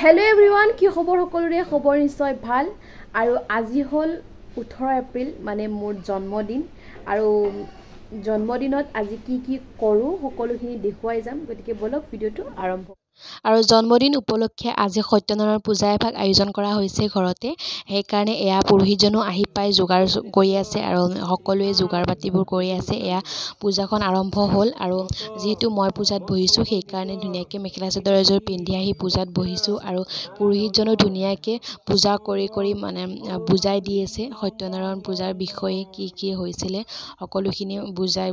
Hello everyone, কি খবৰ সকলোৰে খবৰ নিশ্চয় ভাল আৰু আজি হল 18 এপ্ৰিল মানে মোৰ জন্মদিন আৰু জন্মদিনত আজি কি কৰো সকলোখিনি দেখুৱাই যাম গতিকে বলক ভিডিওটো আৰম্ভ আৰু জন্মদিন উপলক্ষে আজি সত্যনাৰায়ণ পূজা এভাগ আয়োজন কৰা হৈছে ঘৰতে সেই কাৰণে এয়া পুৰোহিতজনো আহি পাই যোগাৰ কৰি আছে আৰু সকলোৱে যোগাৰ পাতিবোৰ কৰি আছে এয়া পূজাখন আৰম্ভ হ'ল আৰু যেহেতু মই পূজাত বহিছো সেই কাৰণে ধুনীয়াকৈ মেখেলা চাদৰ এযোৰ পিন্ধি আহি পূজাত বহিছো আৰু পুৰোহিতজনো ধুনীয়াকৈ পূজা কৰি মানে বুজাই দি আছে সত্যনাৰায়ণ পূজাৰ বিষয়ে কি হৈছিলে সকলোখিনি বুজাই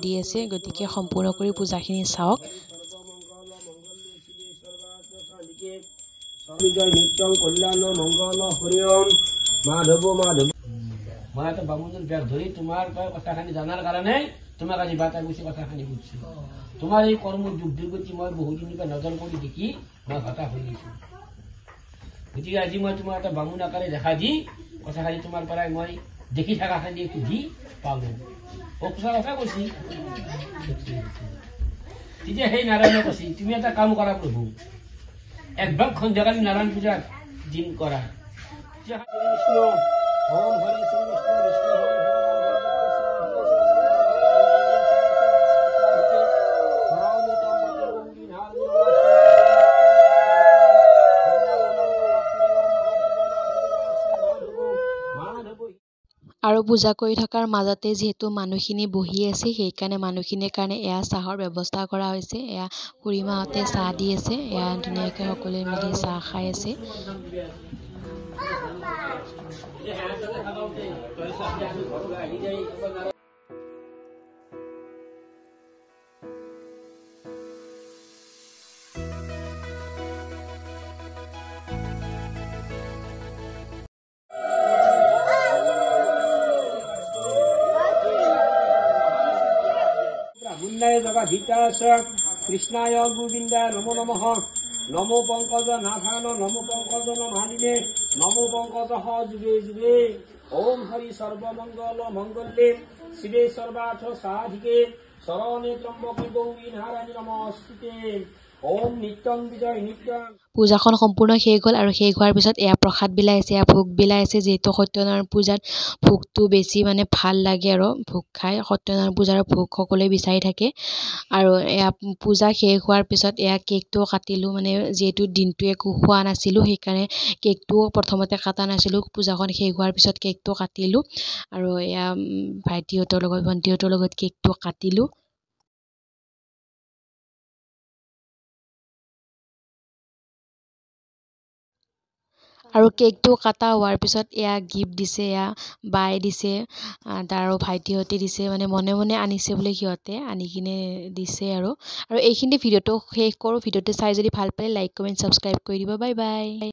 দি আছে গতিকে সম্পূৰ্ণ কৰি পূজাখিনি চাওক জয় নিত্যং কল্যাণ মঙ্গল হৰিওম মাধব মাধব মই তো বামুণৰ ব্যাগ ধৰি তোমাৰ কথাখানি জানাৰ কাৰণে তোমাক আজি বাটা গুছি কথাখানি বুঝছো তোমাৰ এই কৰ্ম যুগ দুৰ্গতি মই বহুদিনৰ পৰা নজৰ কৰি দেখি মই হতা হৈ গৈছো গতিকে আজি মই তোমাৰ এটা বামুণ আকাৰে দেখা দি কথাখানি তোমাৰ পৰাই মই দেখি থাকাখানি সুধি পালো অপচা কথা কৈছি তেতিয়া সেই নাৰায়ণে কৈছি তুমি এটা কাম কৰা প্ৰভু একদম সন্ধ্যাকালী নাৰায়ণ পূজাৰ দিন কৰা আৰু পূজা কৰি থকাৰ মাজতে যেহেতু মানুহখিনি বহি আছে সেইকাৰণে মানুহখিনিৰ কাৰণে এয়া চাহৰ ব্যৱস্থা কৰা হৈছে এয়া খুৰীমাহঁতে চাহ দি আছে এয়া ধুনীয়াকৈ সকলোৱে মিলি চাহ খাই আছে কৃষ্ণায় গোবিন্দায় নমো নমঃ নমো পঙ্কজ নাথান নমো পঙ্কজ মালিনে নমো পঙ্কজ যুগে যুগে ওম হরি সর্বমঙ্গল মঙ্গলে শিবে সর্বার্থ সাধিকে শরণে ত্রম্বকে গৌরী নারায়ণী নমস্তুতে ওম নিত্যং বিজয় নিত্যং পূজাখন সম্পূৰ্ণ শেষ হ'ল আৰু শেষ হোৱাৰ পিছত এয়া প্ৰসাদ বিলাইছে এয়া ভোগ বিলাইছে যেহেতু সত্যনাৰায়ণ পূজাত ভোগটো বেছি মানে ভাল লাগে আৰু ভোগ খাই সত্যনাৰায়ণ পূজাৰ ভোগ সকলোৱে বিচাৰি থাকে আৰু এয়া পূজা শেষ হোৱাৰ পিছত এয়া কেকটো কাটিলোঁ মানে যেহেতু দিনটো একো খোৱা নাছিলোঁ সেইকাৰণে কেকটো প্ৰথমতে কাটা নাছিলোঁ পূজাখন শেষ হোৱাৰ পিছত কেকটো কাটিলোঁ আৰু এয়া ভাইটিহঁতৰ লগত ভণ্টিহঁতৰ লগত কেকটো কাটিলোঁ আৰু কেকটো কাটা হোৱাৰ পিছত এয়া গিফ্ট দিছে এয়া বাই দিছে আৰু ভাইটিহঁতে দিছে মানে মনে মনে আনিছে বোলে সিহঁতে আনি কিনে দিছে আৰু এইখিনি ভিডিঅ'টো শেষ কৰোঁ ভিডিঅ'টো চাই যদি ভাল পালে লাইক কমেণ্ট ছাবস্ক্ৰাইব কৰি দিব বাই বাই